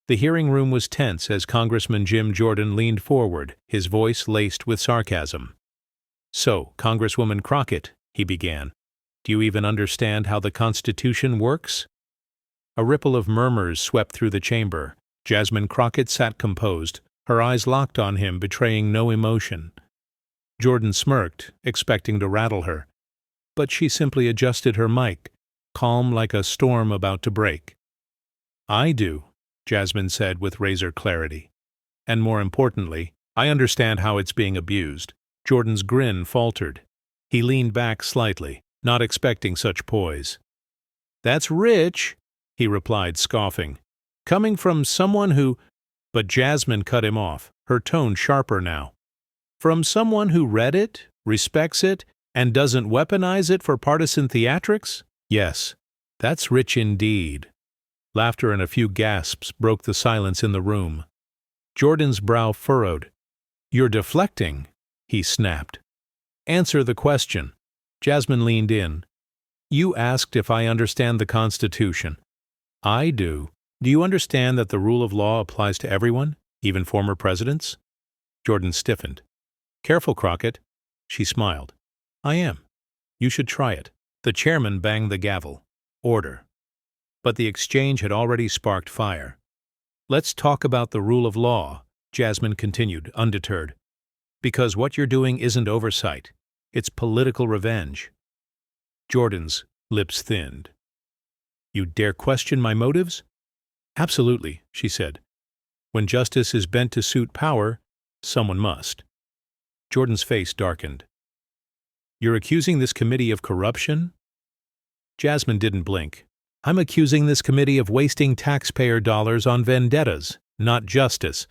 The hearing room was tense as Congressman Jim Jordan leaned forward, his voice laced with sarcasm. "So, Congresswoman Crockett," he began, "do you even understand how the Constitution works?" A ripple of murmurs swept through the chamber. Jasmine Crockett sat composed, her eyes locked on him, betraying no emotion. Jordan smirked, expecting to rattle her, but she simply adjusted her mic, calm like a storm about to break. "I do," Jasmine said with razor clarity. "And more importantly, I understand how it's being abused." Jordan's grin faltered. He leaned back slightly, not expecting such poise. "That's rich," he replied, scoffing. "Coming from someone who—" But Jasmine cut him off, her tone sharper now. "From someone who read it, respects it, and doesn't weaponize it for partisan theatrics? Yes, that's rich indeed." Laughter and a few gasps broke the silence in the room. Jordan's brow furrowed. "You're deflecting," he snapped. "Answer the question." Jasmine leaned in. "You asked if I understand the Constitution. I do. Do you understand that the rule of law applies to everyone, even former presidents?" Jordan stiffened. "Careful, Crockett." She smiled. "I am. You should try it." The chairman banged the gavel. Order. But the exchange had already sparked fire. "Let's talk about the rule of law," Jasmine continued, undeterred. "Because what you're doing isn't oversight. It's political revenge." Jordan's lips thinned. "You dare question my motives?" "Absolutely," she said. "When justice is bent to suit power, someone must." Jordan's face darkened. "You're accusing this committee of corruption?" Jasmine didn't blink. "I'm accusing this committee of wasting taxpayer dollars on vendettas, not justice."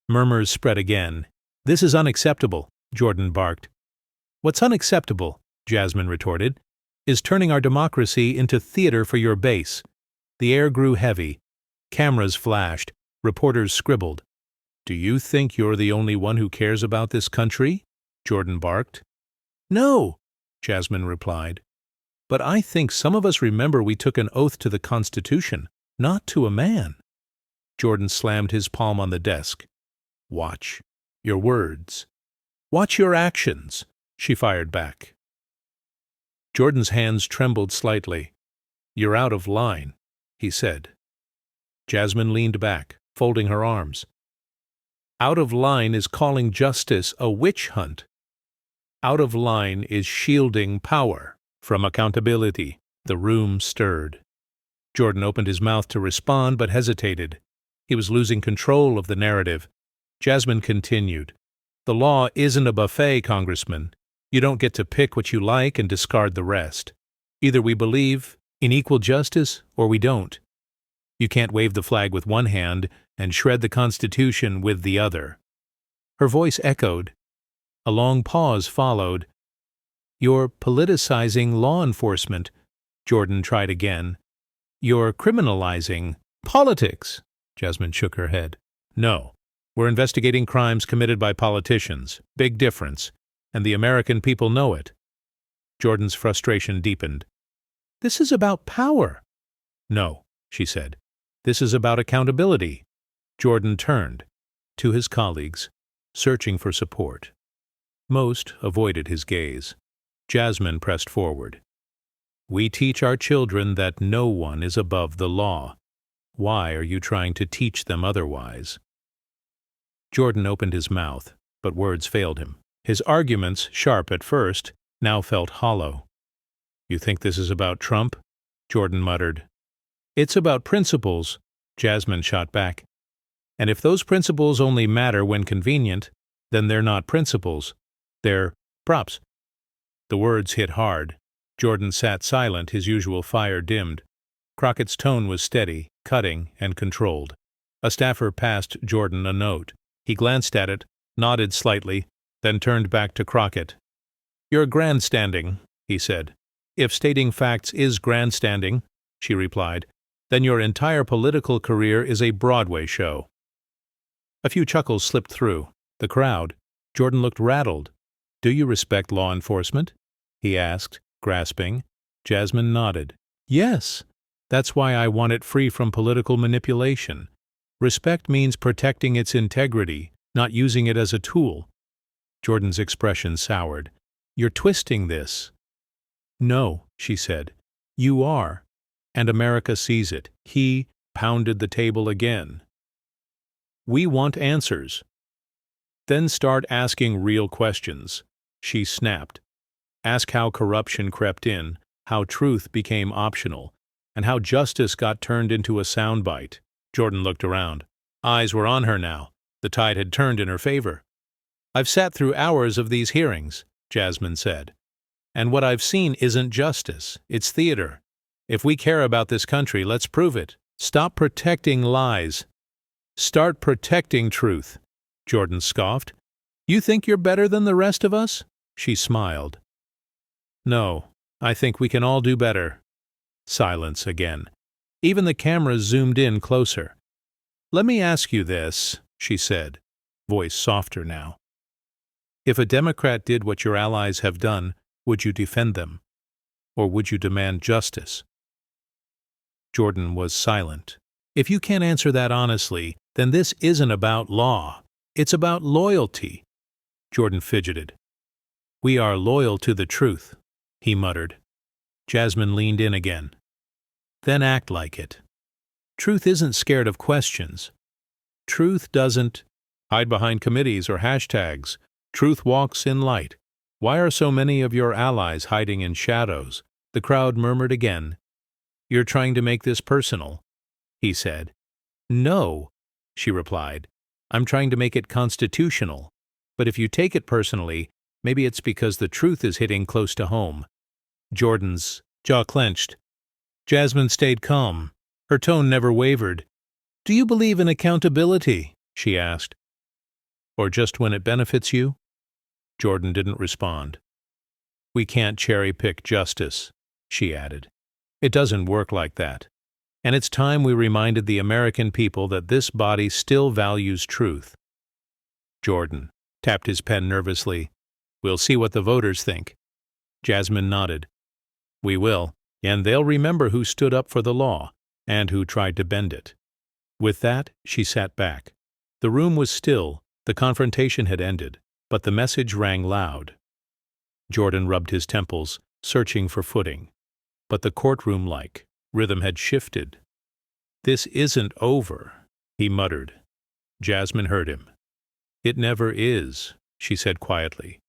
Murmurs spread again. "This is unacceptable," Jordan barked. "What's unacceptable," Jasmine retorted, "is turning our democracy into theater for your base." The air grew heavy. Cameras flashed. Reporters scribbled. "Do you think you're the only one who cares about this country?" Jordan barked. "No," Jasmine replied. "But I think some of us remember we took an oath to the Constitution, not to a man." Jordan slammed his palm on the desk. "Watch your words. Watch your actions," she fired back. Jordan's hands trembled slightly. "You're out of line," he said. Jasmine leaned back, folding her arms. "Out of line is calling justice a witch hunt. Out of line is shielding power from accountability." The room stirred. Jordan opened his mouth to respond, but hesitated. He was losing control of the narrative. Jasmine continued. "The law isn't a buffet, Congressman. You don't get to pick what you like and discard the rest. Either we believe in equal justice or we don't. You can't wave the flag with one hand and shred the Constitution with the other." Her voice echoed. A long pause followed. "You're politicizing law enforcement," Jordan tried again. "You're criminalizing politics." Jasmine shook her head. "No, we're investigating crimes committed by politicians. Big difference. And the American people know it." Jordan's frustration deepened. "This is about power." "No," she said. "This is about accountability." Jordan turned to his colleagues, searching for support. Most avoided his gaze. Jasmine pressed forward. "We teach our children that no one is above the law. Why are you trying to teach them otherwise?" Jordan opened his mouth, but words failed him. His arguments, sharp at first, now felt hollow. "You think this is about Trump?" Jordan muttered. "It's about principles," Jasmine shot back. "And if those principles only matter when convenient, then they're not principles. They're props." The words hit hard. Jordan sat silent, his usual fire dimmed. Crockett's tone was steady, cutting, and controlled. A staffer passed Jordan a note. He glanced at it, nodded slightly, then turned back to Crockett. "You're grandstanding," he said. "If stating facts is grandstanding," she replied, "then your entire political career is a Broadway show." A few chuckles slipped through. The crowd. Jordan looked rattled. "Do you respect law enforcement?" he asked, grasping. Jasmine nodded. "Yes. That's why I want it free from political manipulation. Respect means protecting its integrity, not using it as a tool. Jordan's expression soured. You're twisting this. No, she said. You are. And America sees it. He pounded the table again. We want answers. Then start asking real questions. She snapped. Ask how corruption crept in, how truth became optional, and how justice got turned into a soundbite. Jordan looked around. Eyes were on her now. The tide had turned in her favor. I've sat through hours of these hearings, Jasmine said. And what I've seen isn't justice, it's theater. If we care about this country, let's prove it. Stop protecting lies. Start protecting truth, Jordan scoffed. You think you're better than the rest of us? She smiled. No, I think we can all do better. Silence again. Even the cameras zoomed in closer. Let me ask you this, she said, voice softer now. If a Democrat did what your allies have done, would you defend them? Or would you demand justice? Jordan was silent. If you can't answer that honestly, then this isn't about law. It's about loyalty. Jordan fidgeted. We are loyal to the truth, he muttered. Jasmine leaned in again. Then act like it. Truth isn't scared of questions. Truth doesn't hide behind committees or hashtags. Truth walks in light. Why are so many of your allies hiding in shadows? The crowd murmured again. You're trying to make this personal, he said. No, she replied. I'm trying to make it constitutional. But if you take it personally, maybe it's because the truth is hitting close to home. Jordan's jaw clenched. Jasmine stayed calm. Her tone never wavered. Do you believe in accountability? She asked. Or just when it benefits you? Jordan didn't respond. We can't cherry-pick justice, she added. It doesn't work like that. And it's time we reminded the American people that this body still values truth. Jordan tapped his pen nervously. We'll see what the voters think. Jasmine nodded. We will, and they'll remember who stood up for the law and who tried to bend it. With that, she sat back. The room was still, the confrontation had ended, but the message rang loud. Jordan rubbed his temples, searching for footing. But the courtroom-like rhythm had shifted. This isn't over, he muttered. Jasmine heard him. It never is, she said quietly,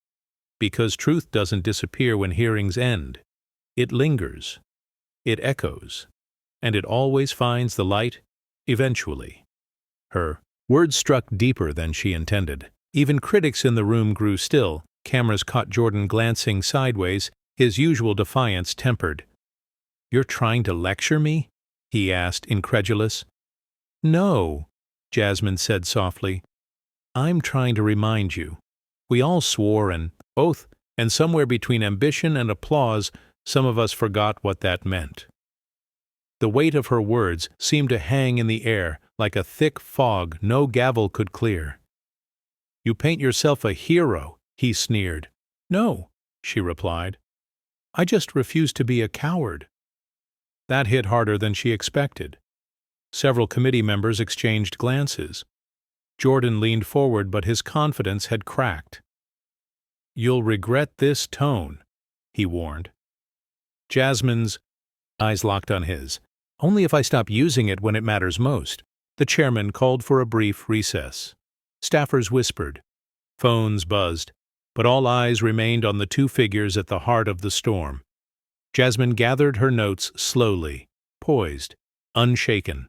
because truth doesn't disappear when hearings end. It lingers. It echoes. And it always finds the light, eventually. Her words struck deeper than she intended. Even critics in the room grew still. Cameras caught Jordan glancing sideways, his usual defiance tempered. You're trying to lecture me? He asked, incredulous. No, Jasmine said softly. I'm trying to remind you. We all swore an oath, and somewhere between ambition and applause, some of us forgot what that meant. The weight of her words seemed to hang in the air like a thick fog no gavel could clear. You paint yourself a hero, he sneered. No, she replied. I just refuse to be a coward. That hit harder than she expected. Several committee members exchanged glances. Jordan leaned forward, but his confidence had cracked. You'll regret this tone, he warned. Jasmine's eyes locked on his. Only if I stop using it when it matters most. The chairman called for a brief recess. Staffers whispered. Phones buzzed, but all eyes remained on the two figures at the heart of the storm. Jasmine gathered her notes slowly, poised, unshaken.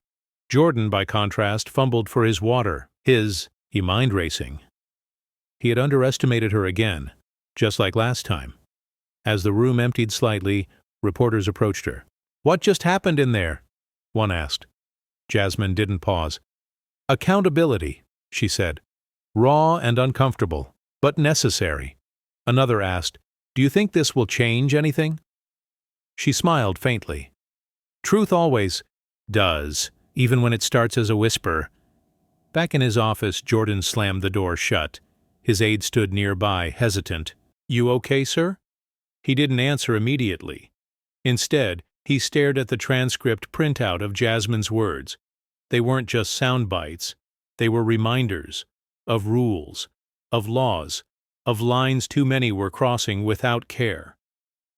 Jordan, by contrast, fumbled for his water, he mind-racing. He had underestimated her again, just like last time. As the room emptied slightly, reporters approached her. What just happened in there? One asked. Jasmine didn't pause. Accountability, she said. Raw and uncomfortable, but necessary. Another asked, Do you think this will change anything? She smiled faintly. Truth always does, even when it starts as a whisper. Back in his office, Jordan slammed the door shut. His aide stood nearby, hesitant. You okay, sir? He didn't answer immediately. Instead, he stared at the transcript printout of Jasmine's words. They weren't just sound bites. They were reminders of rules, of laws, of lines too many were crossing without care.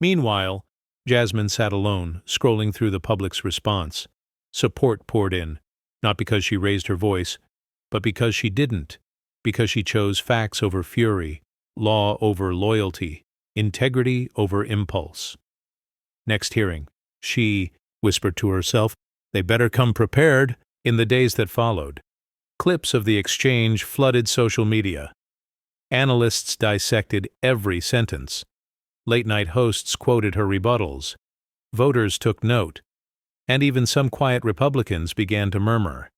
Meanwhile, Jasmine sat alone, scrolling through the public's response. Support poured in, not because she raised her voice, but because she didn't, because she chose facts over fury, law over loyalty, integrity over impulse. Next hearing, she whispered to herself, "They better come prepared." In the days that followed, clips of the exchange flooded social media. Analysts dissected every sentence. Late-night hosts quoted her rebuttals. Voters took note. And even some quiet Republicans began to murmur.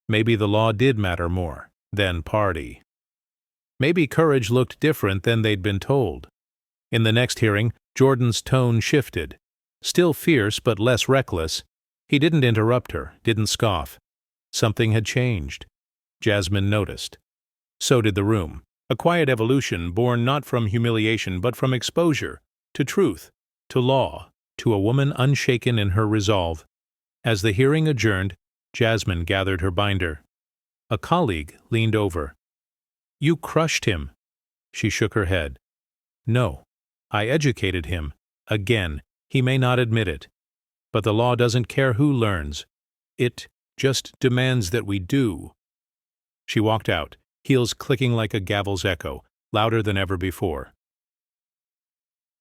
Maybe the law did matter more than party. Maybe courage looked different than they'd been told. In the next hearing, Jordan's tone shifted. Still fierce but less reckless, he didn't interrupt her, didn't scoff. Something had changed. Jasmine noticed. So did the room. A quiet evolution born not from humiliation but from exposure, to truth, to law, to a woman unshaken in her resolve. As the hearing adjourned, Jasmine gathered her binder. A colleague leaned over. "You crushed him." She shook her head. "No, I educated him. Again, he may not admit it. But the law doesn't care who learns. It just demands that we do." She walked out, heels clicking like a gavel's echo, louder than ever before.